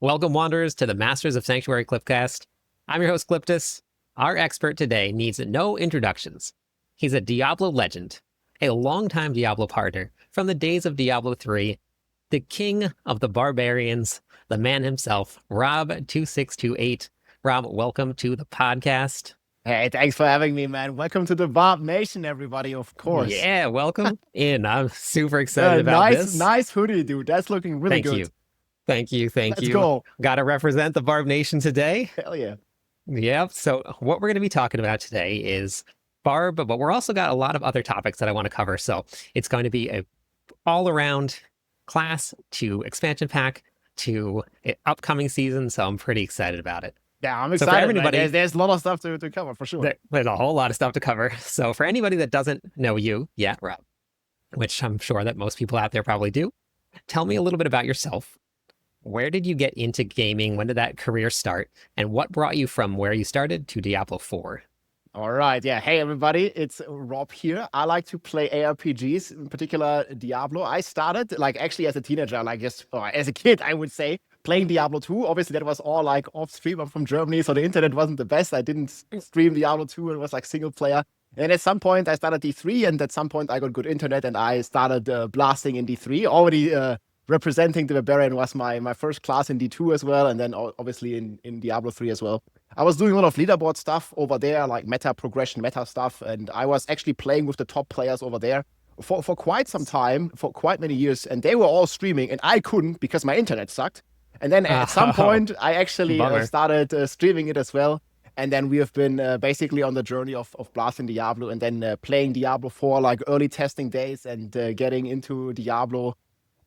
Welcome, Wanderers, to the Masters of Sanctuary Clipcast. I'm your host, Cliptus. Our expert today needs no introductions. He's a Diablo legend, a longtime Diablo partner from the days of Diablo 3, the king of the barbarians, the man himself, Rob2628. Rob, welcome to the podcast. Hey, thanks for having me, man. Welcome to the Barb Nation, everybody, of course. Yeah, welcome in. I'm super excited about nice, this. nice hoodie, dude. That's looking really Thank good. you. Thank you. Thank Let's you. go. Got to represent the Barb Nation today. Hell yeah. Yep. So what we're going to be talking about today is Barb, but we're also got a lot of other topics that I want to cover. So it's going to be a all-around class to expansion pack to upcoming season. So I'm pretty excited about it. Yeah, I'm So for excited. everybody, there's a lot of stuff to cover for sure. there's a whole lot of stuff to cover. So for anybody that doesn't know you yet, Rob, which I'm sure that most people out there probably do, tell me a little bit about yourself. Where did you get into gaming? When did that career start? And what brought you from where you started to Diablo 4? All right. Yeah. Hey, everybody. It's Rob here. I like to play ARPGs, in particular Diablo. I started actually as a teenager, or as a kid, I would say, playing Diablo 2. Obviously, that was all like off stream. I'm from Germany, so the internet wasn't the best. I didn't stream Diablo 2. It was like single player. And at some point, I started D3, and at some point, I got good internet, and I started blasting in D3. Already representing the Barbarian was my first class in D2 as well, and then obviously in Diablo 3 as well. I was doing a lot of leaderboard stuff over there, like meta progression, meta stuff, and I was actually playing with the top players over there for quite some time, for quite many years, and they were all streaming, and I couldn't because my internet sucked. And then at some point, I actually started streaming it as well. And then we have been basically on the journey of blasting Diablo and then playing Diablo 4, like early testing days and getting into Diablo.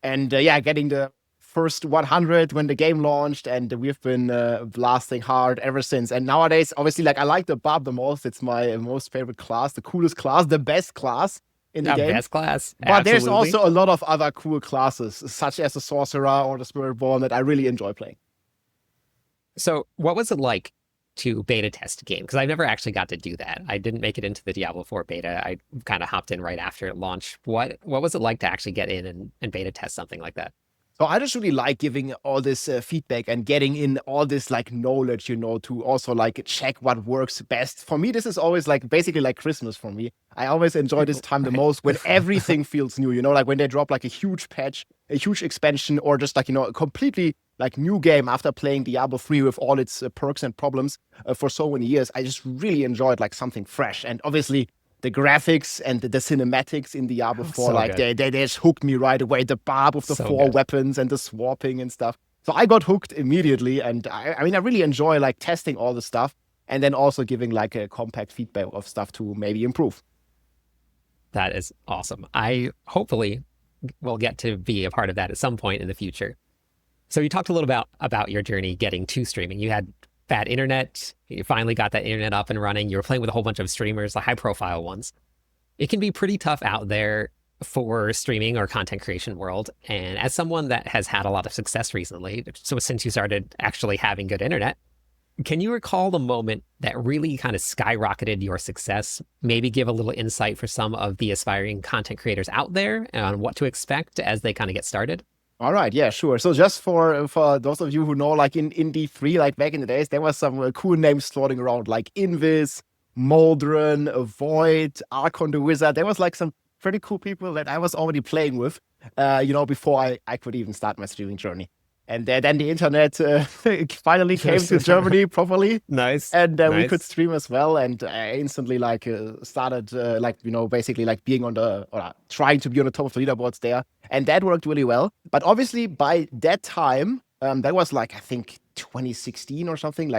And getting the first 100 when the game launched, and we've been blasting hard ever since. And nowadays, obviously, I like the Barb the most. It's my most favorite class, the coolest class, the best class in the game. Best class. But Absolutely. there's also a lot of other cool classes, such as the Sorcerer or the Spiritborn, that I really enjoy playing. So what was it like to beta test a game? Because I never actually got to do that. I didn't make it into the Diablo 4 beta. I kind of hopped in right after it launched. What was it like to actually get in and beta test something like that? So I just really like giving all this feedback and getting in all this knowledge, to also check what works best. For me, this is always basically like Christmas for me. I always enjoy this time the most when everything feels new, when they drop a huge patch, a huge expansion, or just a completely new game after playing Diablo 3 with all its perks and problems for so many years. I just really enjoyed something fresh. And obviously the graphics and the cinematics in Diablo 4, So they just hooked me right away. The Barb with the So four good. weapons and the swapping and stuff. So I got hooked immediately. And I really enjoy testing all the stuff and then also giving a compact feedback of stuff to maybe improve. That is awesome. I hopefully will get to be a part of that at some point in the future. So you talked a little about your journey getting to streaming. You had bad internet. You finally got that internet up and running. You were playing with a whole bunch of streamers, the high profile ones. It can be pretty tough out there for streaming or content creation world. And as someone that has had a lot of success recently, so since you started actually having good internet, can you recall the moment that really kind of skyrocketed your success? Maybe give a little insight for some of the aspiring content creators out there on what to expect as they kind of get started? All right, yeah, sure. So just for those of you who know, in D3, back in the days, there was some cool names floating around, like Invis, Moldren, Void, Archon the Wizard. There was some pretty cool people that I was already playing with, before I could even start my streaming journey. And then the internet finally came to Germany properly. Nice. And we Nice. could stream as well. And I instantly started basically being on trying to be on the top of the leaderboards there. And that worked really well. But obviously by that time, that was I think 2016 or something,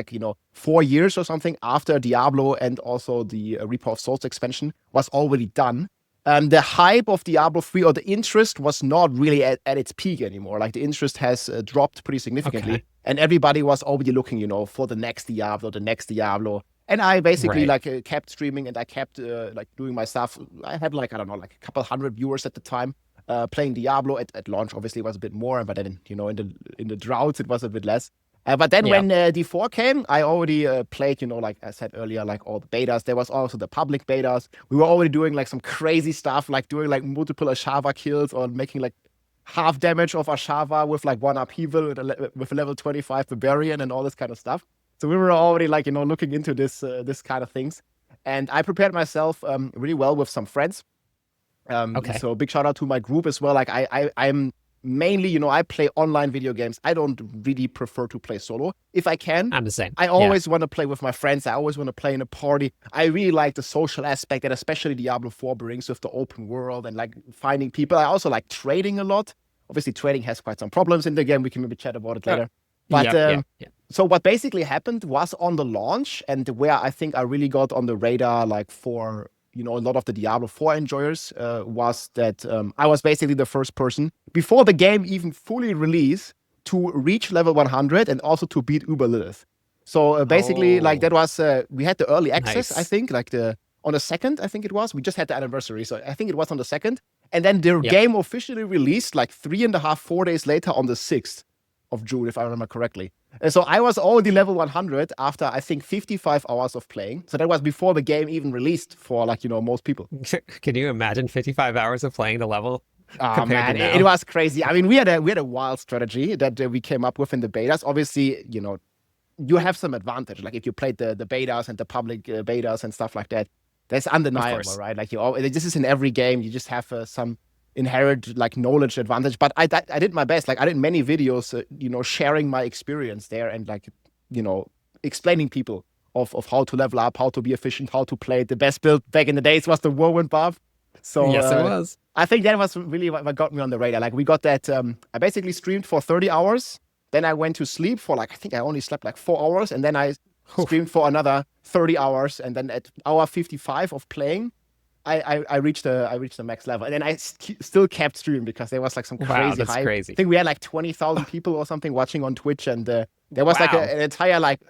4 years or something after Diablo and also the Reaper of Souls expansion was already done. The hype of Diablo 3 or the interest was not really at its peak anymore. The interest has dropped pretty significantly. Okay. And everybody was already looking, for the next Diablo. And I basically kept streaming and I kept doing my stuff. I had I don't know, a couple hundred viewers at the time playing Diablo. At launch, obviously, it was a bit more, but then, in the droughts, it was a bit less. But then when D4 came, I already played, like I said earlier, all the betas. There was also the public betas. We were already doing some crazy stuff, doing multiple Ashava kills or making half damage of Ashava with like 1 upheaval with a level 25 Barbarian and all this kind of stuff. So we were already like, looking into this kind of things. And I prepared myself really well with some friends. Okay. So big shout out to my group as well. Like I'm mainly, I play online video games. I don't really prefer to play solo. If I can, I'm the same. I always want to play with my friends. I always want to play in a party. I really like the social aspect that especially Diablo 4 brings with the open world and like finding people. I also like trading a lot. Obviously, trading has quite some problems in the game. We can maybe chat about it later. But so what basically happened was on the launch, and where I think I really got on the radar, like for a lot of the Diablo 4 enjoyers, was that I was basically the first person before the game even fully released to reach level 100 and also to beat Uber Lilith. So basically, like that was we had the early access. Nice. I think like on the 2nd, I think it was. We just had the anniversary, so I think it was on the 2nd. And then the game officially released like 3.5, 4 days later on the 6th of June, if I remember correctly. And so I was already level 100 after, I think, 55 hours of playing. So that was before the game even released for like, most people. Can you imagine 55 hours of playing the level? Oh man, it was crazy. I mean, we had a wild strategy that we came up with in the betas. Obviously, you have some advantage. Like if you played the betas and the public betas and stuff like that, that's undeniable, right? Like this is in every game. You just have some inherent like knowledge advantage. But I did my best. Like I did many videos, sharing my experience there and like, explaining people of how to level up, how to be efficient, how to play. The best build back in the days was the whirlwind Barb. So yes, it was. I think that was really what got me on the radar. Like we got that. I basically streamed for 30 hours. Then I went to sleep for like, I think I only slept like 4 hours, and then I streamed for another 30 hours, and then at hour 55 of playing, I reached the max level, and then I still kept streaming because there was like some crazy hype. Crazy. I think we had like 20,000 people or something watching on Twitch, and there was like an entire like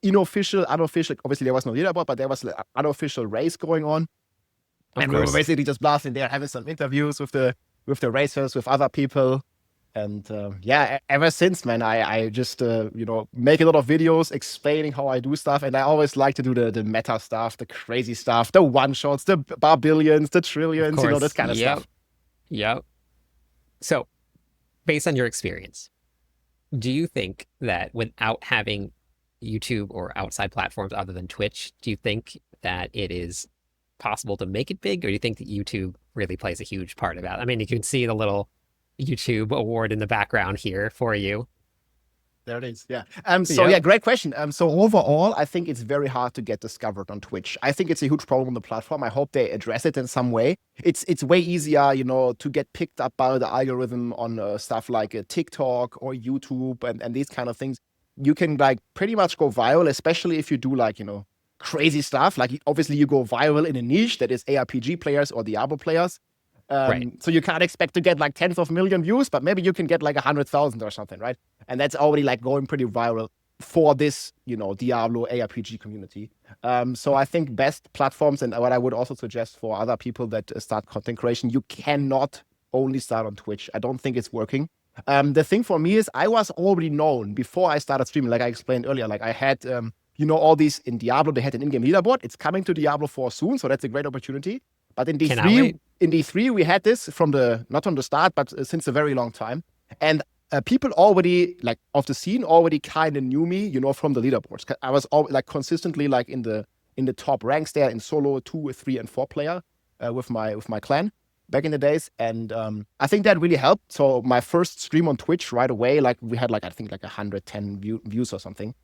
unofficial. Obviously there was no leaderboard, but there was an unofficial race going on, and we were basically just blasting there, having some interviews with the racers, with other people. And ever since, man, I just make a lot of videos explaining how I do stuff, and I always like to do the meta stuff, the crazy stuff, the one shots, the Barbillions, the Trillions, this kind of stuff. Yep. So, based on your experience, do you think that without having YouTube or outside platforms other than Twitch, do you think that it is possible to make it big, or do you think that YouTube really plays a huge part of that? I mean, you can see the little YouTube award in the background here for you. There it is. Yeah. Great question. So overall, I think it's very hard to get discovered on Twitch. I think it's a huge problem on the platform. I hope they address it in some way. It's way easier, to get picked up by the algorithm on stuff like TikTok or YouTube and these kind of things. You can like pretty much go viral, especially if you do like, crazy stuff. Like obviously you go viral in a niche that is ARPG players or Diablo players. So you can't expect to get like tens of million views, but maybe you can get like 100,000 or something, right? And that's already like going pretty viral for this, Diablo ARPG community. So I think best platforms, and what I would also suggest for other people that start content creation, you cannot only start on Twitch. I don't think it's working. The thing for me is I was already known before I started streaming, like I explained earlier. Like I had, all these in Diablo, they had an in-game leaderboard. It's coming to Diablo 4 soon, so that's a great opportunity. But in D3, we had this not from the start, but since a very long time. And people already, like, of the scene already kind of knew me, from the leaderboards. I was like consistently like in the top ranks there in solo 2, 3, and 4 player with my clan back in the days. And I think that really helped. So my first stream on Twitch right away, like we had like, I think like 110 views or something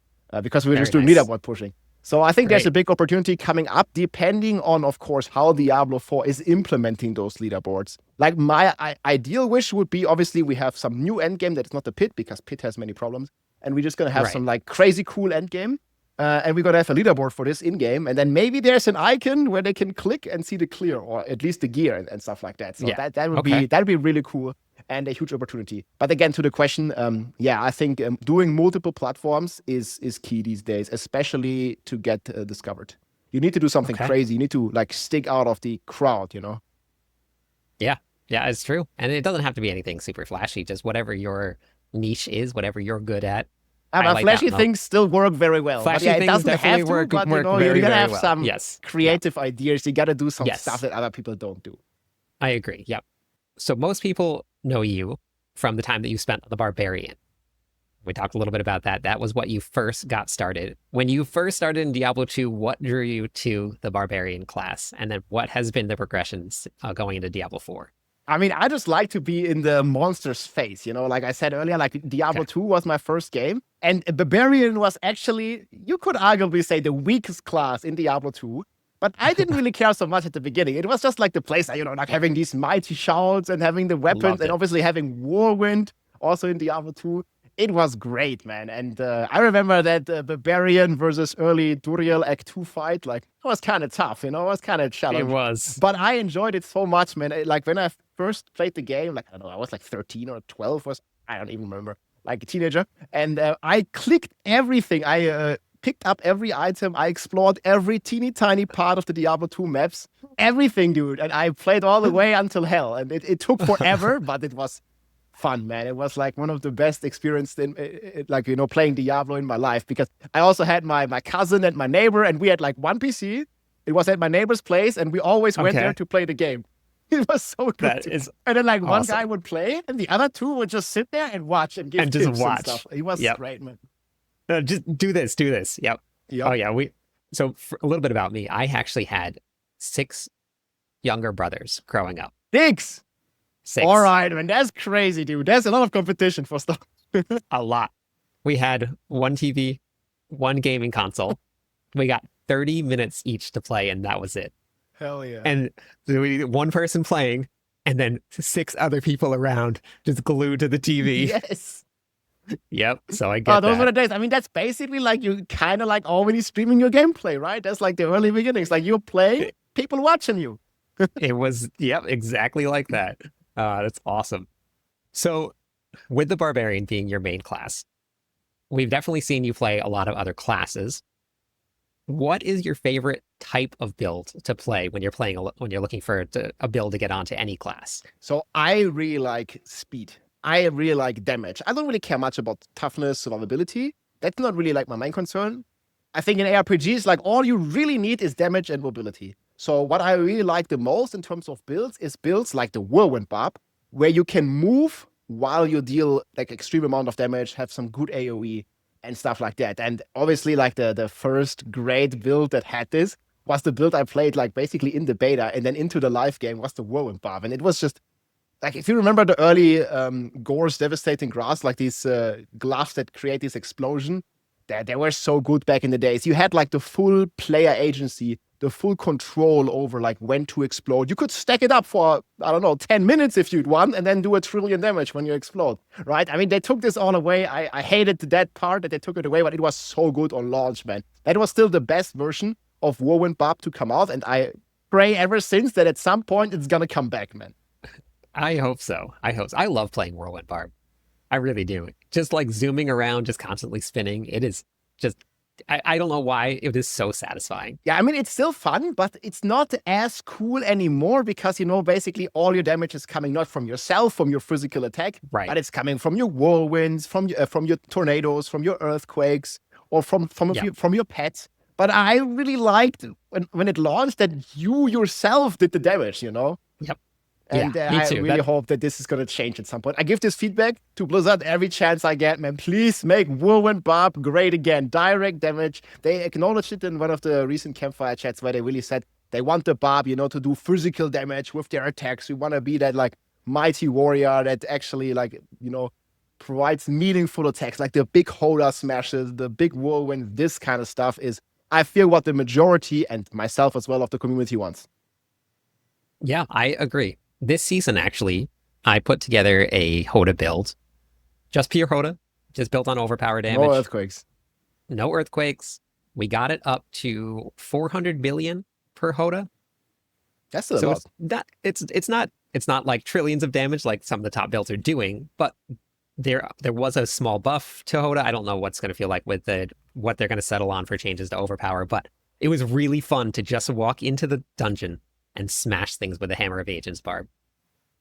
because we were just doing leaderboard pushing. So I think there's a big opportunity coming up, depending on, of course, how Diablo 4 is implementing those leaderboards. Like my ideal wish would be, obviously, we have some new endgame that is not the pit, because pit has many problems. And we're just going to have some like crazy cool endgame. And we're going to have a leaderboard for this in-game. And then maybe there's an icon where they can click and see the clear, or at least the gear and stuff like that. So that'd be really cool and a huge opportunity. But again, to the question, I think doing multiple platforms is key these days, especially to get discovered. You need to do something crazy. You need to like stick out of the crowd, Yeah, it's true. And it doesn't have to be anything super flashy, just whatever your niche is, whatever you're good at. Flashy things still work very well. Flashy things it doesn't have to, work but you gotta have well. some creative ideas. You gotta do some stuff that other people don't do. I agree. Yep. So most people know you from the time that you spent on the Barbarian. We talked a little bit about that. That was what you first got started. When you first started in Diablo 2, what drew you to the Barbarian class? And then what has been the progressions going into Diablo 4? I mean, I just like to be in the monster's face, like I said earlier, like Diablo 2 was my first game. And Barbarian was actually, you could arguably say, the weakest class in Diablo 2. But I didn't really care so much at the beginning. It was just like the place, like having these mighty shouts and having the weapons and obviously having Whirlwind also in Diablo 2. It was great, man. And I remember that Barbarian versus early Duriel Act 2 fight, like, it was kind of tough, it was kind of challenging. It was. But I enjoyed it so much, man. Like, when I first played the game, like, I don't know, I was like 13 or 12, I don't even remember, like a teenager. And I clicked everything. I picked up every item. I explored every teeny tiny part of the Diablo 2 maps. Everything, dude. And I played all the way until hell. And it took forever, but it was fun, man. It was like one of the best experiences in playing Diablo in my life, because I also had my cousin and my neighbor, and we had like one PC. It was at my neighbor's place, and we always went there to play the game. It was so good. And then like one guy would play, and the other two would just sit there and watch and give tips and stuff. It was great, man. Just do this. Yep. Oh yeah. So for a little bit about me, I actually had 6 younger brothers growing up. 6. 6. All right, man. That's crazy, dude. There's a lot of competition for stuff. A lot. We had one TV, one gaming console. We got 30 minutes each to play, and that was it. Hell yeah. And one person playing, and then 6 other people around just glued to the TV. Yes. Yep. So I get those were the days. I mean, that's basically like you kind of like already streaming your gameplay, right? That's like the early beginnings. Like you're playing, people watching you. It was, exactly like that. That's awesome. So with the Barbarian being your main class, we've definitely seen you play a lot of other classes. What is your favorite type of build to play when you're playing, when you're looking for a build to get onto any class? So I really like speed. I really like damage. I don't really care much about toughness, survivability. That's not really like my main concern. I think in ARPGs, like all you really need is damage and mobility. So what I really like the most in terms of builds is builds like the Whirlwind Barb, where you can move while you deal like extreme amount of damage, have some good AoE and stuff like that. And obviously like the first great build that had this was the build I played like basically in the beta and then into the live game was the Whirlwind Barb. And it was just like, if you remember the early Gore's Devastating Grass, like these gloves that create this explosion, they were so good back in the days. You had like the full player agency, the full control over like when to explode. You could stack it up for, I don't know, 10 minutes if you'd want, and then do 1 trillion damage when you explode, right? I mean, they took this all away. I hated that part that they took it away, but it was so good on launch, man. That was still the best version of Whirlwind Barb to come out, and I pray ever since that at some point it's gonna come back, man. I hope so. I love playing Whirlwind Barb. I really do. Just like zooming around, just constantly spinning. It is just, I don't know why it is so satisfying. Yeah, I mean, it's still fun, but it's not as cool anymore because, basically all your damage is coming not from yourself, from your physical attack, right? But it's coming from your whirlwinds, from your tornadoes, from your earthquakes, or from your pets. But I really liked when it launched that you yourself did the damage, Yep. And I really hope that this is going to change at some point. I give this feedback to Blizzard every chance I get, man. Please make Whirlwind Barb great again. Direct damage. They acknowledged it in one of the recent campfire chats where they really said they want the Barb, to do physical damage with their attacks. We want to be that, like, mighty warrior that actually, like, provides meaningful attacks, like the big Hoda smashes, the big whirlwind. This kind of stuff is, I feel, what the majority, and myself as well, of the community wants. Yeah, I agree. This season, actually, I put together a Hoda build. Just pure Hoda, just built on overpower damage. No earthquakes. No earthquakes. We got it up to 400 billion per Hoda. That's a lot. It's not like trillions of damage like some of the top builds are doing, but there was a small buff to Hoda. I don't know what's going to feel like with what they're going to settle on for changes to overpower, but it was really fun to just walk into the dungeon and smash things with the Hammer of Agents Barb.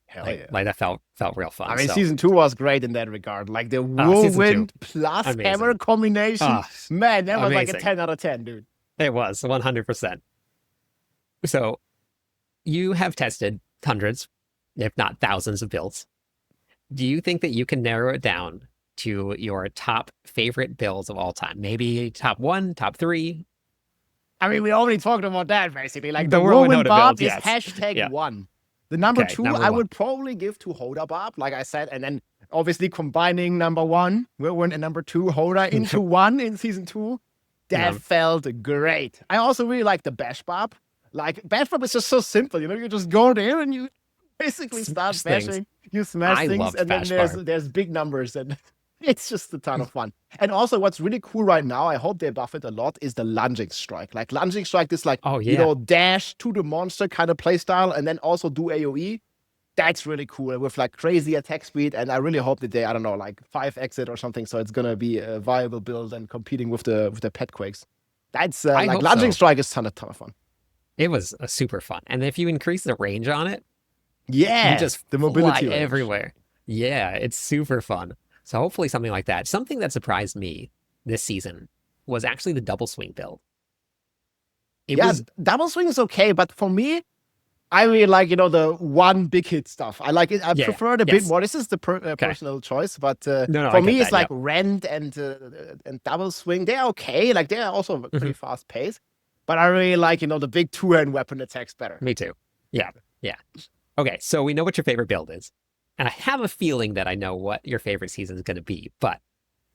Hell yeah. Like that felt real fun. I mean, Season 2 was great in that regard. Like the whirlwind plus hammer combination. Man, that was like a 10 out of 10, dude. It was 100%. So you have tested hundreds, if not thousands of builds. Do you think that you can narrow it down to your top favorite builds of all time? Maybe top one, top three? I mean, we already talked about that basically. Like the The whirlwind whirlwind Hoda barb builds, is yes. hashtag Yeah. one. The number Okay, two, number I one. would probably give to Hoda barb, like I said, and then obviously combining number one, whirlwind, and number two, Hoda into one in season two. That Yeah. felt great. I also really like the bash barb. Like bash barb is just so simple, you know. You just go there and you basically start Smash things. bashing. You smash I things, loved and then Bash Barb. there's big numbers, and it's just a ton of fun. And also, what's really cool right now, I hope they buff it a lot, is the lunging strike. Like lunging strike, this like Oh yeah. dash to the monster kind of play style, and then also do AOE. That's really cool with like crazy attack speed. And I really hope that they, I don't know, like 5 exit or something, so it's gonna be a viable build and competing with the pet quakes. That's I like hope lunging so. strike is ton of fun. It was super fun. And if you increase the range on it, you Yeah, just the fly mobility range. everywhere. Yeah, it's super fun. So hopefully something like that. Something that surprised me this season was actually the double swing build. It Yeah, was double swing is okay, but for me, I really like the one big hit stuff. I like it. I yeah, prefer it a bit yes. more. This is the Okay. personal choice, but No, for I get me, it's that. like Yep. rend and double swing. They're okay. Like they're also pretty Mhm. fast paced. But I really like the big two-hand weapon attacks better. Me too. Yeah. Yeah. Okay, so we know what your favorite build is. And I have a feeling that I know what your favorite season is going to be. But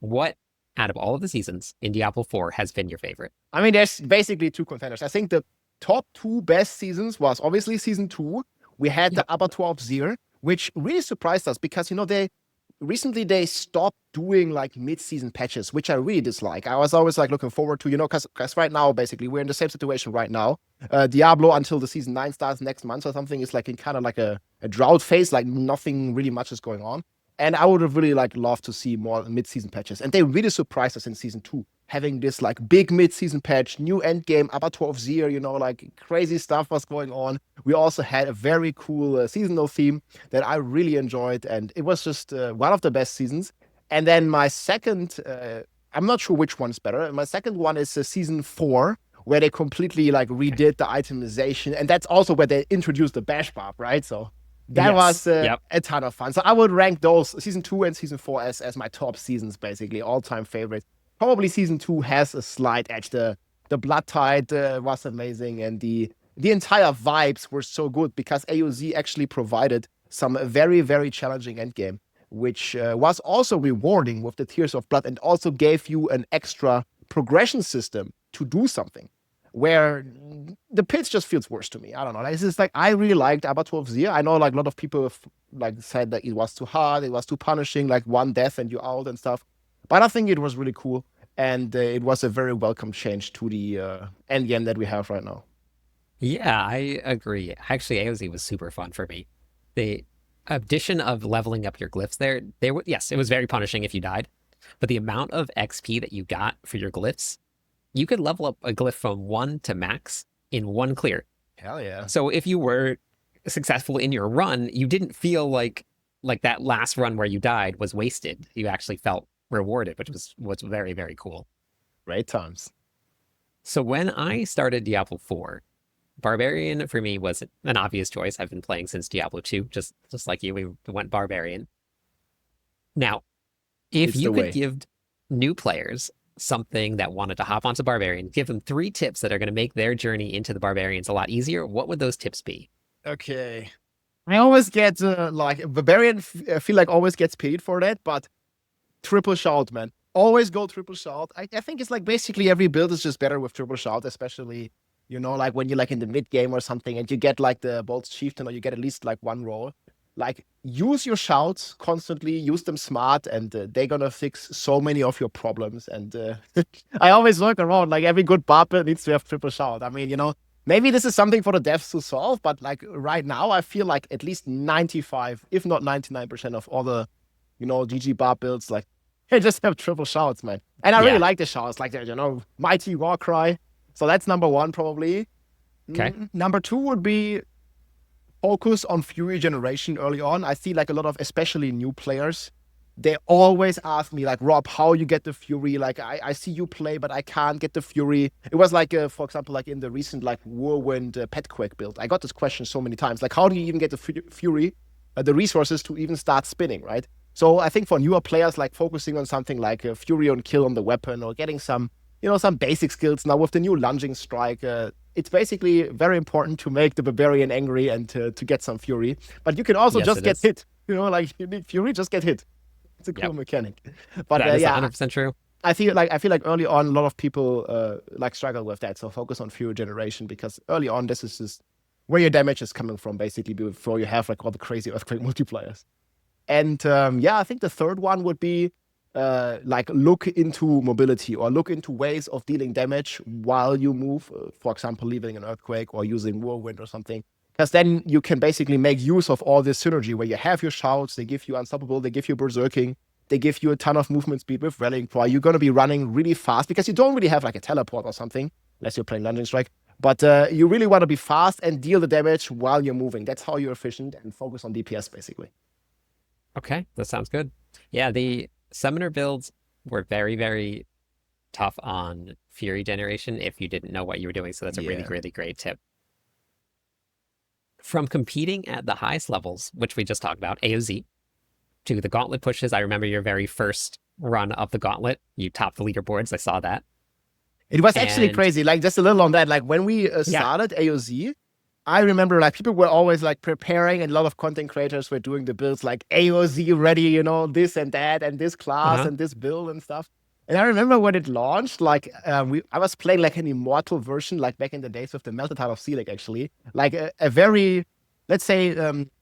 what out of all of the seasons in Diablo 4 has been your favorite? I mean, there's basically two contenders. I think the top two best seasons was obviously season 2. We had the Yep. Upper 12 Zero, which really surprised us because they recently they stopped doing like mid-season patches, which I really dislike. I was always like looking forward to, because right now basically we're in the same situation right now. Diablo until the season 9 starts next month or something is like in kind of like a drought phase, like nothing really much is going on. And I would have really like loved to see more mid-season patches. And they really surprised us in season 2, having this like big mid-season patch, new end game, Upper 12 Zero, like crazy stuff was going on. We also had a very cool seasonal theme that I really enjoyed, and it was just one of the best seasons. And then my second, I'm not sure which one's better. My second one is season 4, where they completely like redid the itemization, and that's also where they introduced the bash barb, right? So that was Yep. a ton of fun. So I would rank those season 2 and season 4 as my top seasons, basically all-time favorites. Probably season 2 has a slight edge. The Blood Tide was amazing, and the entire vibes were so good because AOZ actually provided some very, very challenging endgame, which was also rewarding with the Tears of Blood and also gave you an extra progression system to do something. Where the pits just feels worse to me. I don't know. It's just like I really liked Abba 12 Zia. I know like a lot of people have like said that it was too hard, it was too punishing, like one death and you're out and stuff. But I think it was really cool, and it was a very welcome change to the end game that we have right now. Yeah, I agree. Actually, AOZ was super fun for me. The addition of leveling up your glyphs there were, yes, it was very punishing if you died, but the amount of XP that you got for your glyphs, you could level up a glyph from 1 to max in one clear. Hell yeah. So if you were successful in your run, you didn't feel like that last run where you died was wasted. You actually felt rewarded, which was very, very cool. Great times. So when I started Diablo 4, Barbarian for me was an obvious choice. I've been playing since Diablo 2, just like you. We went Barbarian. Now, if It's you the could way. give new players something that wanted to hop onto Barbarian, give them 3 tips that are going to make their journey into the Barbarians a lot easier, what would those tips be? Okay. I always get like Barbarian. I feel like always gets paid for that, but triple shout, man. Always go triple shout. I think it's like basically every build is just better with triple shout, especially like when you're like in the mid game or something and you get like the Bolt's Chieftain or you get at least like one roll. Like use your shouts constantly, use them smart, and they're gonna fix so many of your problems. And I always look around like every good bar build needs to have triple shout. I mean, maybe this is something for the devs to solve, but like right now, I feel like at least 95, if not 99% of all the GG bar builds, like they just have triple shouts, man. And I really Yeah. like the shouts, like the mighty war cry. So that's number 1 probably. Okay. Number 2 would be focus on Fury generation early on. I see like a lot of especially new players. They always ask me like, Rob, how you get the Fury? Like I see you play, but I can't get the Fury. It was like, for example, like in the recent like Whirlwind Petquake build. I got this question so many times. Like, how do you even get the Fury? the resources to even start spinning, right? So I think for newer players, like focusing on something like a Fury on kill on the weapon, or getting some, some basic skills now with the new lunging strike, it's basically very important to make the Barbarian angry and to get some Fury. But you can also Yes, just it get is. hit. Like you need Fury, just get hit. It's a cool Yep. mechanic. But That is yeah, 100% true. I feel like early on a lot of people like struggle with that. So focus on Fury generation, because early on this is just where your damage is coming from, basically, before you have like all the crazy earthquake multipliers. And yeah, I think the third one would be like look into mobility, or look into ways of dealing damage while you move. For example, leaving an earthquake or using whirlwind or something. Because then you can basically make use of all this synergy where you have your shouts, they give you unstoppable, they give you berserking, they give you a ton of movement speed with rallying cry. You're going to be running really fast because you don't really have like a teleport or something, unless you're playing lunging strike. But you really want to be fast and deal the damage while you're moving. That's how you're efficient, and focus on DPS basically. Okay, that sounds good. Yeah, the summoner builds were very, very tough on Fury generation if you didn't know what you were doing. So that's a really, Yeah. really great tip. From competing at the highest levels, which we just talked about, AOZ, to the gauntlet pushes. I remember your very first run of the gauntlet. You topped the leaderboards. I saw that. It was actually And crazy. Like, just a little on that. Like, when we yeah, started AOZ, I remember like people were always like preparing, and a lot of content creators were doing the builds like AOZ ready, this and that, and this class uh-huh, and this build and stuff. And I remember when it launched, like I was playing like an immortal version, like back in the days with the Melted Heart of Selec, actually. Like a very, let's say,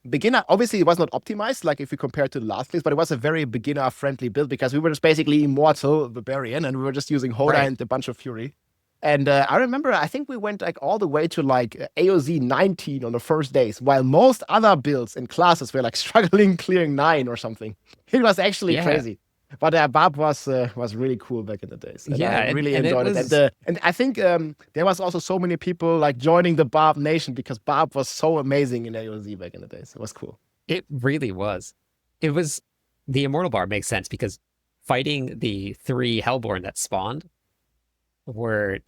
beginner. Obviously, it was not optimized, like if you compare it to the last list, but it was a very beginner-friendly build, because we were just basically immortal Barbarian, and we were just using Hoda right. and a bunch of Fury. And I remember, I think we went like all the way to like AOZ 19 on the first days, while most other builds and classes were like struggling clearing 9 or something. It was actually Yeah, crazy. But Barb was really cool back in the days, and I yeah, really and it enjoyed it. And was and I think there was also so many people like joining the Barb Nation, because Barb was so amazing in AOZ back in the days. It was cool. it really was. It was the Immortal Bar makes sense because fighting the three Hellborn that spawned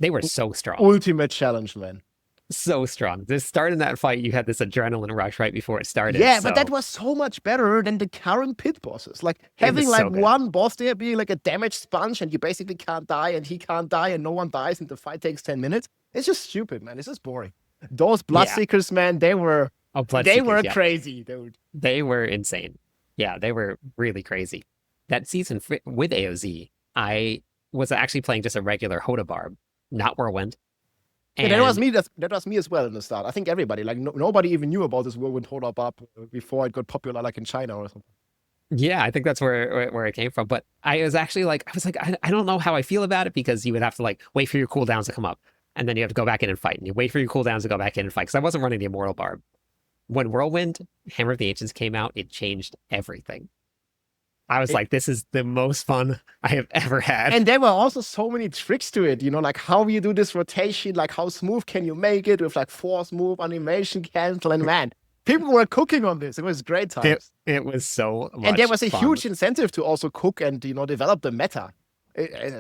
they were so strong. Ultimate challenge, man. So strong. This start in that fight, you had this adrenaline rush right before it started. Yeah, but that So was so much better than the current pit bosses. Like it having was like so good. one boss there being like a damage sponge, and you basically can't die, and he can't die, and no one dies, and the fight takes 10 minutes. It's just stupid, man. It's just boring. Those Yeah. Bloodseekers, man, they were Oh, they Bloodseekers. were Yeah. crazy, dude. They were insane. Yeah, they were really crazy. That season with AOZ, I was actually playing just a regular Hoda Barb, not Whirlwind. Yeah, that was And me. That was me as well in the start. I think everybody, like nobody even knew about this whirlwind hold up before it got popular, like in China or something. yeah, I think that's where it came from. But I don't know how I feel about it, because you would have to like wait for your cooldowns to come up, and then you have to go back in and fight, and you wait for your cooldowns to go back in and fight. Because I wasn't running the Immortal Barb. When Whirlwind Hammer of the Ancients came out, it changed everything. I was It, like, this is the most fun I have ever had. and there were also so many tricks to it, like how you do this rotation, like how smooth can you make it with like force move, animation, cancel, and man, people were cooking on this. It was great It times. it was so And there much was a fun. huge incentive to also cook and develop the meta.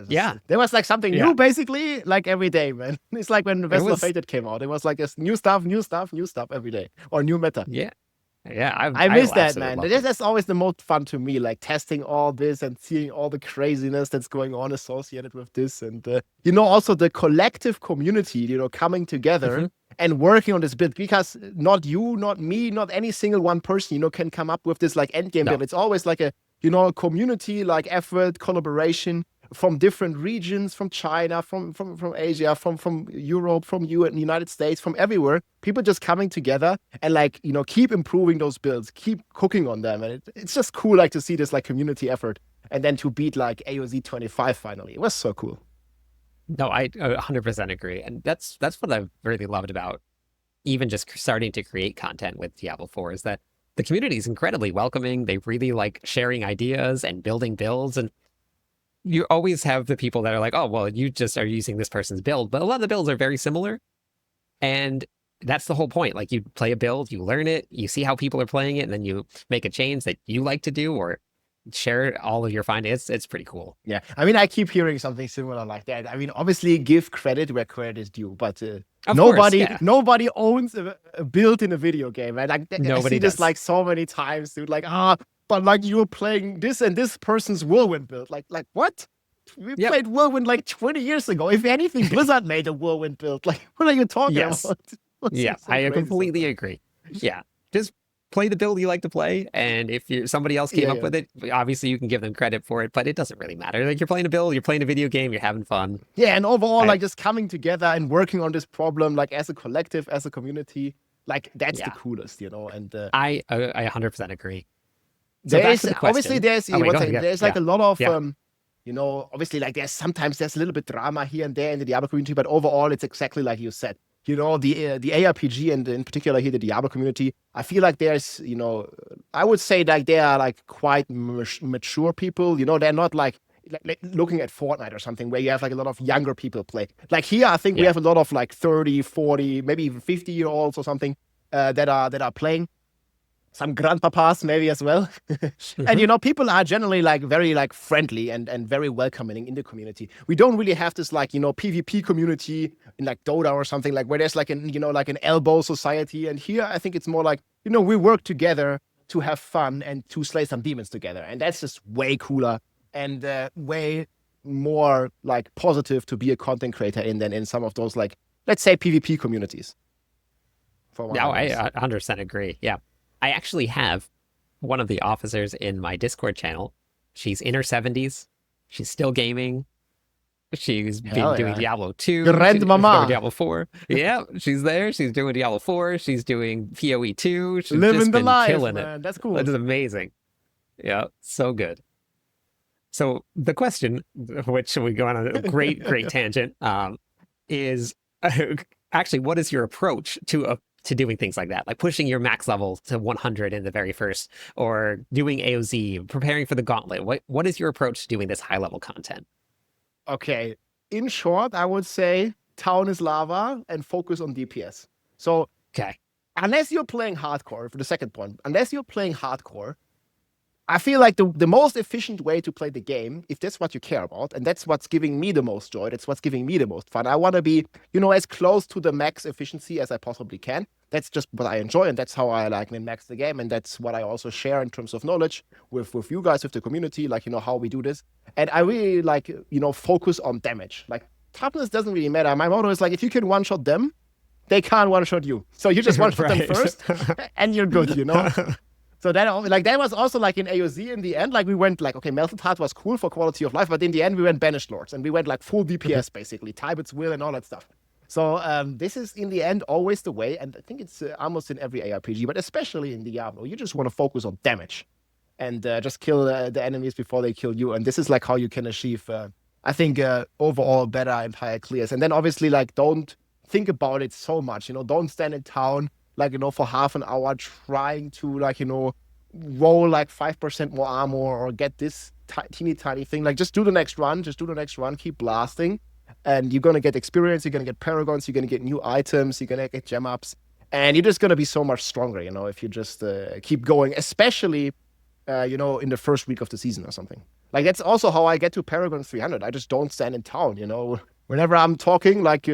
Yeah, There was like something yeah. new basically like every day, man. It's like when It Vessel of was Fate came out. It was like new stuff, new stuff, new stuff every day, or new meta. yeah. Yeah, I I miss that, absolutely man. loved it. That's always the most fun to me, like testing all this and seeing all the craziness that's going on associated with this. And, also the collective community, coming together Mhm. and working on this bit, because not you, not me, not any single one person, can come up with this like end game No, build. It's always like a community, like effort, collaboration from different regions, from China, from Asia, from Europe, from United States, from everywhere. People just coming together and like keep improving those builds, keep cooking on them, and it's just cool like to see this like community effort, and then to beat like AOZ 25 finally. It was so cool. no, I 100% agree, and that's what I've really loved about even just starting to create content with Diablo 4 is that the community is incredibly welcoming. They really like sharing ideas and building builds, and you always have the people that are like, oh, well, you just are using this person's build, but a lot of the builds are very similar. And that's the whole point. Like you play a build, you learn it, you see how people are playing it, and then you make a change that you like to do, or share all of your findings. It's pretty cool. Yeah, I mean, I keep hearing something similar like that. I mean, obviously, give credit where credit is due, but Of course, yeah. nobody owns a build in a video game, right? Like, I see Nobody this does. like so many times, dude. Like, but like you're playing this and this person's whirlwind build. Like what? We Yep. played whirlwind like 20 years ago. If anything, Blizzard made a whirlwind build. Like, what are you talking Yes. about? It's Yeah, so I crazy completely sometimes. agree. Yeah. Just play the build you like to play, and if somebody else came Yeah, up yeah. with it, obviously you can give them credit for it, but it doesn't really matter. Like you're playing a build, you're playing a video game, you're having fun. Yeah, and overall, I like just coming together and working on this problem, like as a collective, as a community, like that's the yeah, coolest, you know. And I 100% agree. So there back is to the obviously question. there's Oh wait, one go ahead. second, there's like Yeah. a lot of Yeah. you know, obviously like there's a little bit drama here and there in the Diablo community, but overall it's exactly like you said. You know, the ARPG and in particular here the Diablo community, I feel like there's, you know, I would say like they are like quite mature people. You know, they're not like looking at Fortnite or something where you have like a lot of younger people play. Like here, I think we Yeah. have a lot of like 30, 40, maybe even 50-year-olds or something that are playing. Some grandpapas maybe as well. And Hmm. you know, people are generally like very like friendly and very welcoming in the community. We don't really have this like, you know, PvP community in like Dota or something like where there's like an, you know, like an elbow society. And here I think it's more like, you know, we work together to have fun and to slay some demons together. And that's just way cooler and way more like positive to be a content creator in than in some of those like, let's say PvP communities for my No, I money. 100% agree. Yeah. I actually have one of the officers in my Discord channel. She's in her 70s. She's still gaming. She's been Hell doing yeah. Diablo 2, or Grandmama. Diablo 4. Yeah, she's there. She's doing Diablo 4. She's doing PoE 2. She's Living just the been life, killing it. man. That's That cool. is amazing. Yeah, so good. So the question, which we go on a great tangent, is actually what is your approach to doing things like that, like pushing your max level to 100 in the very first, or doing AOZ, preparing for the gauntlet? What is your approach to doing this high level content? Okay. In short, I would say town is lava and focus on DPS. So Okay. unless you're playing hardcore, for the second point, unless you're playing hardcore, I feel like the most efficient way to play the game, if that's what you care about, and that's what's giving me the most joy, that's what's giving me the most fun. I want to be, you know, as close to the max efficiency as I possibly can. That's just what I enjoy, and that's how I like min-max the game, and that's what I also share in terms of knowledge with you guys, with the community, like, you know, how we do this. And I really like, you know, focus on damage. Like toughness doesn't really matter. My motto is like, if you can one-shot them, they can't one-shot you. So you just one-shot them Right. first, and you're good, you know? So that like that was also like in AOZ in the end, like we went like, okay, Melted Heart was cool for quality of life, but in the end we went Banished Lords and we went like full DPS basically, Tybet's Will and all that stuff. So this is in the end always the way, and I think it's almost in every ARPG, but especially in Diablo, you just want to focus on damage and just kill the enemies before they kill you. And this is like how you can achieve, I think, overall better and higher clears. And then obviously like don't think about it so much, you know, don't stand in town like, you know, for half an hour trying to like, you know, roll like 5% more armor or get this teeny tiny thing. Like just do the next run, keep blasting, and you're gonna get experience, you're gonna get paragons, you're gonna get new items, you're gonna get gem ups, and you're just gonna be so much stronger, you know, if you just keep going, especially you know, in the first week of the season or something. Like that's also how I get to Paragon 300. I just don't stand in town, you know. Whenever I'm talking, like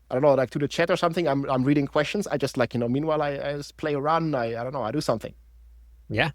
I don't know, like to the chat or something, I'm reading questions. I just like, you know, meanwhile I just play a run. I don't know, I do something. Yeah.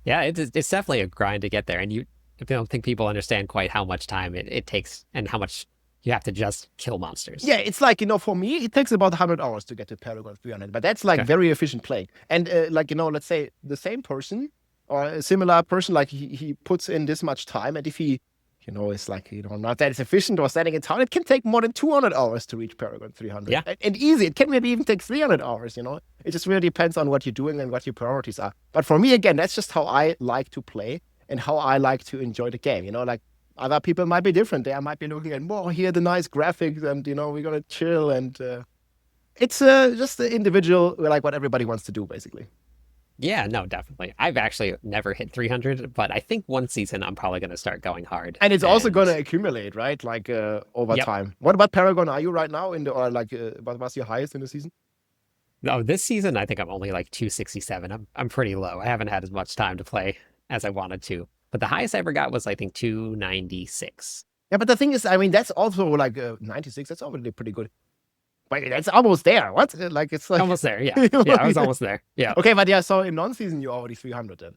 Yeah, it's definitely a grind to get there. And I don't think people understand quite how much time it takes and how much you have to just kill monsters. Yeah, it's like, you know, for me, it takes about 100 hours to get to Paragon 300, but that's like Okay. very efficient playing. And like, you know, let's say the same person or a similar person, like he puts in this much time. And if he, you know, is like, you know, not that efficient or standing in town, it can take more than 200 hours to reach Paragon 300. Yeah. And easy, it can maybe even take 300 hours, you know? It just really depends on what you're doing and what your priorities are. But for me, again, that's just how I like to play and how I like to enjoy the game, you know, like, other people might be different. They might be looking at more here, the nice graphics, and you know we're gonna chill. And it's just the individual, like what everybody wants to do, basically. Yeah, no, definitely. I've actually never hit 300, but I think one season I'm probably going to start going hard. And it's also And gonna accumulate, right? Like over yep. time. What Paragon are you right now in the, or like what was your highest in the season? No, this season I think I'm only like 267. I'm pretty low. I haven't had as much time to play as I wanted to. but the highest I ever got was I think 296. Yeah, but the thing is, I mean, that's also like 96. That's already pretty good. But that's almost there. What? Like it's like Almost there. Yeah. Yeah, I was almost there. Yeah. Okay, but yeah, so in non-season you're already 300 then.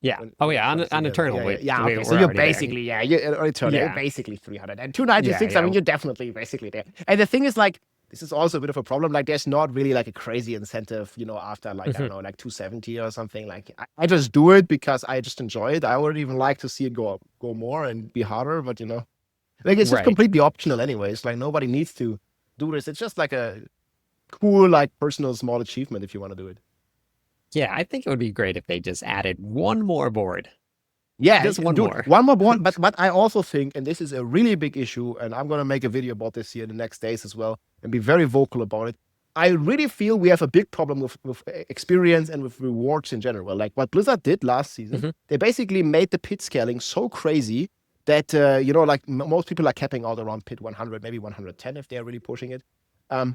Yeah. Oh yeah, on Eternal. Okay, so you're basically you're Eternal. Yeah. You're basically 300 and 296. Yeah, I mean, you're definitely basically there. And the thing is, like, this is also a bit of a problem. Like, there's not really like a crazy incentive, after like I don't know, like 270 or something. Like, I just do it because I just enjoy it. I would even like to see it go more and be harder, but like it's just completely optional anyways. Like nobody needs to do this. It's just like a cool, like personal small achievement if you want to do it. Yeah, I think it would be great if they just added one more board. Yeah, just one more. One more board. But I also think, and this is a really big issue, and I'm gonna make a video about this here in the next days as well, and be very vocal about it. I really feel we have a big problem with experience and with rewards in general. Like what Blizzard did last season, they basically made the pit scaling so crazy that like most people are capping out around pit 100, maybe 110 if they're really pushing it.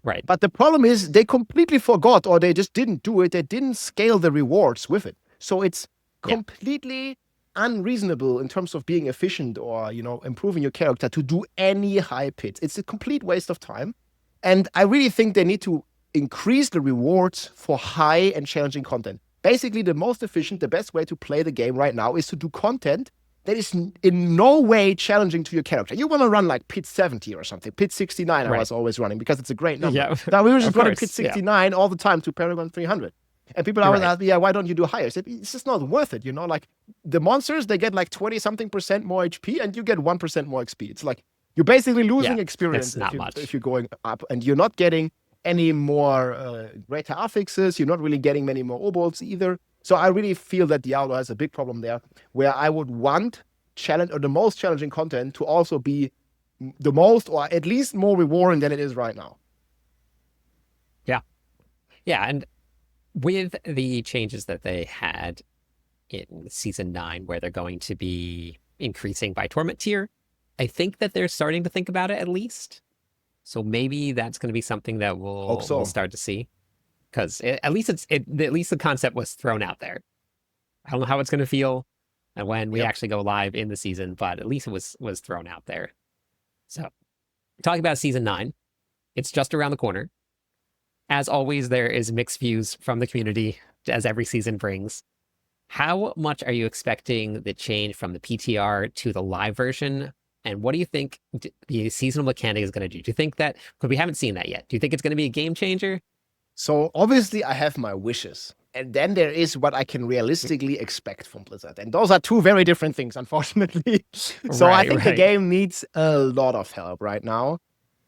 Right. But the problem is they completely forgot, or they just didn't do it. They didn't scale the rewards with it. So it's completely unreasonable in terms of being efficient or, improving your character to do any high pits. It's a complete waste of time. And I really think they need to increase the rewards for high and challenging content. Basically, the most efficient, the best way to play the game right now is to do content that is in no way challenging to your character. You want to run like pit 70 or something. Pit 69 I was always running because it's a great number. Yeah. Now we were just running pit 69 all the time to Paragon 300. And people always ask me, why don't you do higher? It's just not worth it, Like the monsters, they get like 20-something% more HP and you get 1% more XP. It's like you're basically losing experience if you're going up, and you're not getting any more greater affixes. You're not really getting many more obols either. So I really feel that Diablo has a big problem there, where I would want the most challenging content to also be the most, or at least more rewarding than it is right now. Yeah. Yeah, and with the changes that they had in Season 9, where they're going to be increasing by Torment tier, I think that they're starting to think about it at least. So maybe that's going to be something that we'll start to see. Because at least the concept was thrown out there. I don't know how it's going to feel and when we actually go live in the season, but at least it was thrown out there. So talking about Season 9, it's just around the corner. As always, there is mixed views from the community, as every season brings. How much are you expecting the change from the PTR to the live version? And what do you think the seasonal mechanic is going to do? Do you think that, because we haven't seen that yet, do you think it's going to be a game changer? So obviously I have my wishes. And then there is what I can realistically expect from Blizzard. And those are two very different things, unfortunately. So I think the game needs a lot of help right now.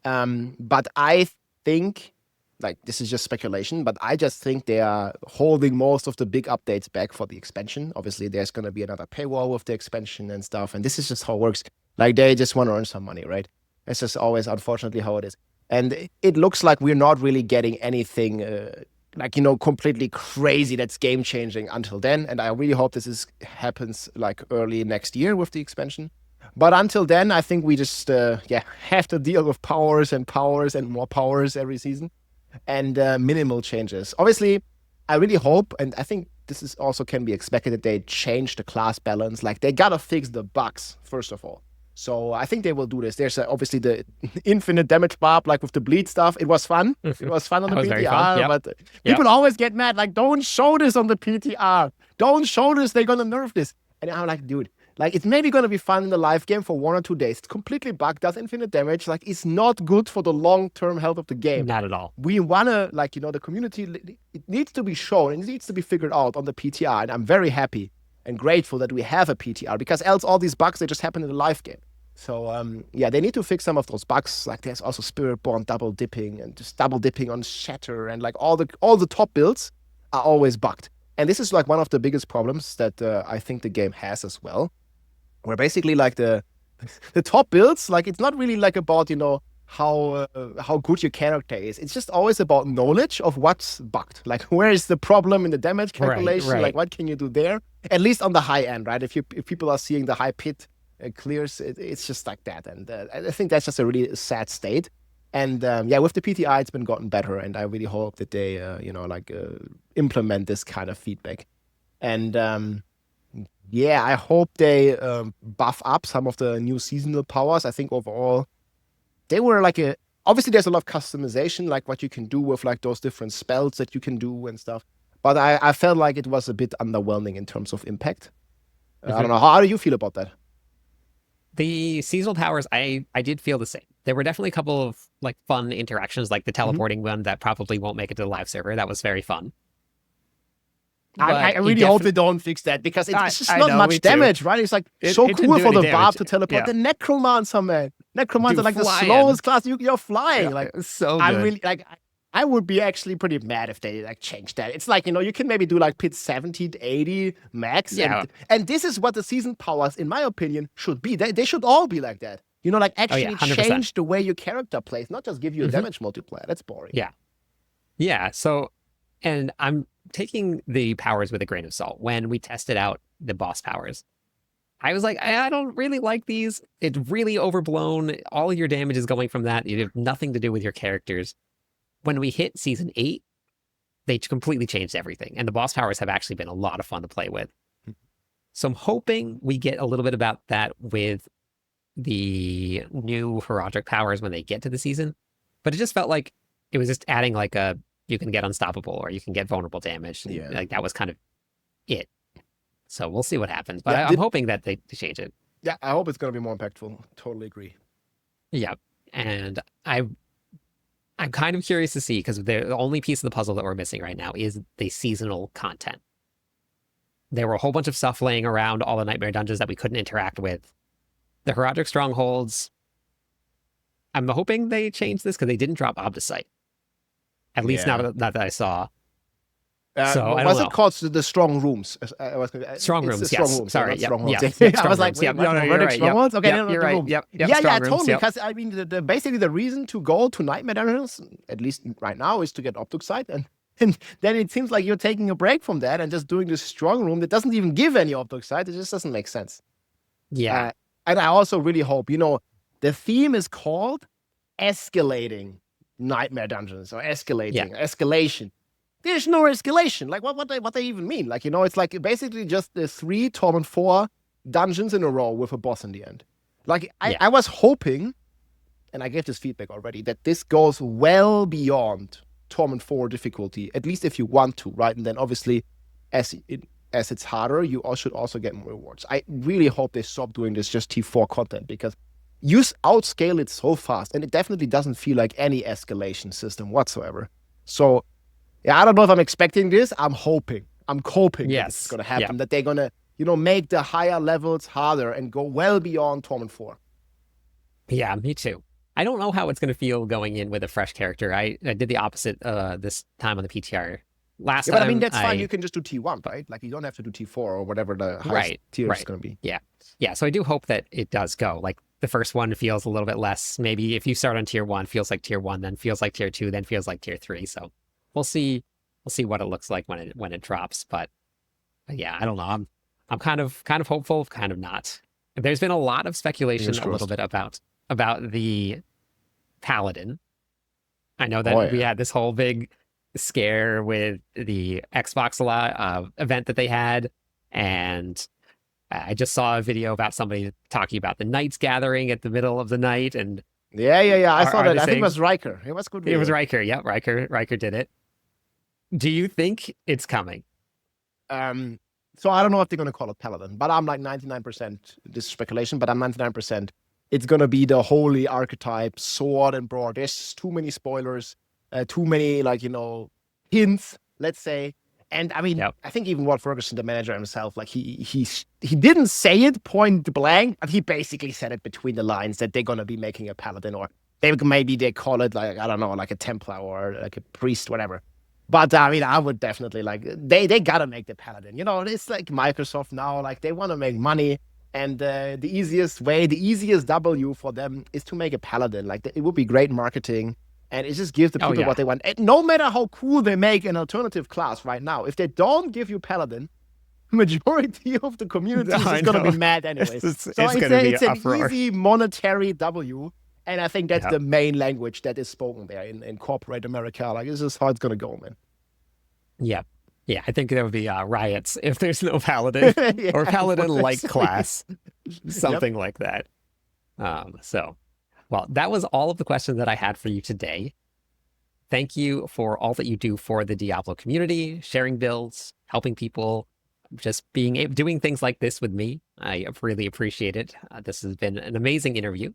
But I think, like, this is just speculation, but I just think they are holding most of the big updates back for the expansion. Obviously, there's going to be another paywall with the expansion and stuff. And this is just how it works. Like, they just want to earn some money, right? It's just always, unfortunately, how it is. And it looks like we're not really getting anything completely crazy that's game changing until then. And I really hope this happens like early next year with the expansion. But until then, I think we just have to deal with powers and more powers every season, and minimal changes. Obviously, I really hope, and I think this is also can be expected, that they change the class balance. Like, they gotta fix the bugs first of all. So I think they will do this. There's obviously the infinite damage barb, like with the bleed stuff. It was fun. It was fun on the PTR, but people always get mad. Like, don't show this on the PTR. Don't show this. They're going to nerf this. And I'm like, dude, like, it's maybe going to be fun in the live game for 1 or 2 days. It's completely bugged, does infinite damage. Like, it's not good for the long-term health of the game. Not at all. We want to, the community, it needs to be shown. It needs to be figured out on the PTR. And I'm very happy and grateful that we have a PTR, because else all these bugs, they just happen in the live game. So, they need to fix some of those bugs. Like, there's also Spiritborn double dipping and just double dipping on Shatter, and like all the top builds are always bugged. And this is like one of the biggest problems that I think the game has as well, where basically like the top builds, like, it's not really like about, how good your character is. It's just always about knowledge of what's bugged. Like, where is the problem in the damage calculation? Right. Like, what can you do there? At least on the high end, right? If people are seeing the high pit clears, it's just like that. And I think that's just a really sad state. And with the PTI, it's been gotten better. And I really hope that they, implement this kind of feedback. And Yeah, I hope they buff up some of the new seasonal powers. I think overall they were like a. Obviously, there's a lot of customization, like what you can do with like those different spells that you can do and stuff. But I felt like it was a bit underwhelming in terms of impact. I don't know. How do you feel about that? The seasonal powers, I did feel the same. There were definitely a couple of like fun interactions, like the Mhm. teleporting one that probably won't make it to the live server. That was very fun. I But it really hope they definitely, don't fix that because it's just I not know, me much too. damage, right? It's like It so it didn't cool do for any the Barb damage. to teleport. Yeah, The Necromancer, man. Necromancer, dude, like the flying. slowest class. You're Yeah, flying. Like, it was so I'm good. really like I would be actually pretty mad if they like changed that. It's like, you can maybe do like pit 70 to 80 max. Yeah. And this is what the season powers, in my opinion, should be. They should all be like that. Like Oh yeah, actually 100%. change the way your character plays, not just give you a Hmm. damage multiplier. That's boring. Yeah. Yeah. So, and I'm taking the powers with a grain of salt. When we tested out the boss powers, I was like, I don't really like these. It's really overblown. All of your damage is going from that. You have nothing to do with your characters. When we hit season 8, they completely changed everything. And the boss powers have actually been a lot of fun to play with. So I'm hoping we get a little bit about that with the new heraldic powers when they get to the season. But it just felt like it was just adding like you can get unstoppable or you can get vulnerable damage. And Yeah. like that was kind of it. So we'll see what happens. But Yeah. I'm hoping that they change it. Yeah. I hope it's going to be more impactful. Totally agree. Yeah. And I'm kind of curious to see because the only piece of the puzzle that we're missing right now is the seasonal content. There were a whole bunch of stuff laying around all the nightmare dungeons that we couldn't interact with. The heraldic strongholds, I'm hoping they change this because they didn't drop Obdicite. At least Yeah. not that I saw. So I don't Was it know. called the strong rooms? Strong It's rooms, the strong yes. rooms, Sorry, not yep, strongholds. yeah, I yep, strong was like, rooms. wait, Yep, what? no, you're Verdict right. Yep, strongholds? Okay, yep, no, you're the right. rooms. Yep, Yeah, strong yeah, rooms. totally. Yep. Because I mean, basically the reason to go to Nightmare Dungeons, at least right now, is to get Optoxide, and then it seems like you're taking a break from that and just doing this strong room that doesn't even give any Optoxide. It just doesn't make sense. Yeah, And I also really hope, the theme is called escalating Nightmare Dungeons or yeah, escalation. There's no escalation. Like what they even mean? Like, it's like basically just the 3 Torment 4 dungeons in a row with a boss in the end. Like yeah. I was hoping, and I gave this feedback already, that this goes well beyond Torment 4 difficulty, at least if you want to, right? And then obviously as it's harder, you should also get more rewards. I really hope they stop doing this just T4 content because you outscale it so fast, and it definitely doesn't feel like any escalation system whatsoever. So, yeah, I don't know if I'm expecting this. I'm hoping that this is Yes. going to happen, Yeah. that they're going to, make the higher levels harder and go well beyond Torment 4. Yeah, me too. I don't know how it's going to feel going in with a fresh character. I did the opposite this time on the PTR. Last Yeah, but I time mean, that's fine. You can just do T1, right? Like, you don't have to do T4 or whatever the highest tier is going to be. Yeah. Yeah. So I do hope that it does go. Like the first one feels a little bit less. Maybe if you start on tier 1, feels like tier 1, then feels like tier 2, then feels like tier 3. So we'll see. We'll see what it looks like when it drops. But yeah, I don't know. I'm kind of hopeful, kind of not. There's been a lot of speculation Fingers a little bit about the Paladin. I know that we had this whole big scare with the Xbox event that they had, and I just saw a video about somebody talking about the Knights gathering at the middle of the night, and Yeah. I saw that. I think it was Riker. It was good. It was Riker. Yep, Riker did it. Do you think it's coming? So I don't know if they're going to call it Paladin, but I'm like 99%, this is speculation, but I'm 99%. It's going to be the holy archetype, sword and broad. There's too many spoilers, too many, hints, let's say. And I mean, I think even Walt Ferguson, the manager himself, like he didn't say it point blank, but he basically said it between the lines that they're going to be making a Paladin, or maybe they call it like, I don't know, like a Templar or like a priest, whatever. But I mean, I would definitely they gotta make the Paladin. It's like Microsoft now, like they want to make money, and the easiest W for them is to make a Paladin. Like it would be great marketing, and it just gives the people what they want. And no matter how cool they make an alternative class right now, if they don't give you Paladin, majority of the community is just gonna be mad anyways. It's an easy monetary W. And I think that's the main language that is spoken there in corporate America. Like, this is how it's going to go, man. Yeah. Yeah, I think there would be riots if there's no Paladin Yeah, or Paladin-like unfortunately. class, something like that. Well, that was all of the questions that I had for you today. Thank you for all that you do for the Diablo community, sharing builds, helping people, just doing things like this with me. I really appreciate it. This has been an amazing interview.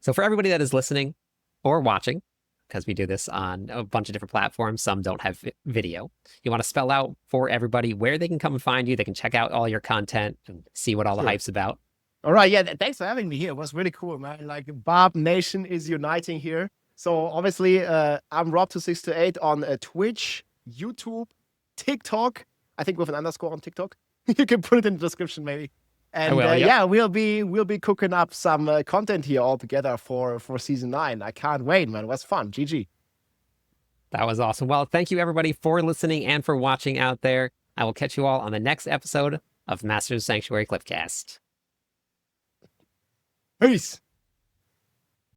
So for everybody that is listening or watching, because we do this on a bunch of different platforms, some don't have video, you want to spell out for everybody where they can come and find you. They can check out all your content and see what all the hype's about. All right, yeah, thanks for having me here. It was really cool, man. Like, Barb Nation is uniting here. So obviously, I'm Rob2628 on Twitch, YouTube, TikTok. I think with an underscore on TikTok. You can put it in the description, maybe. And yeah, we'll be cooking up some content here all together for season 9. I can't wait, man. It was fun. GG. That was awesome. Well, thank you everybody for listening and for watching out there. I will catch you all on the next episode of Masters of Sanctuary Clipcast. Peace.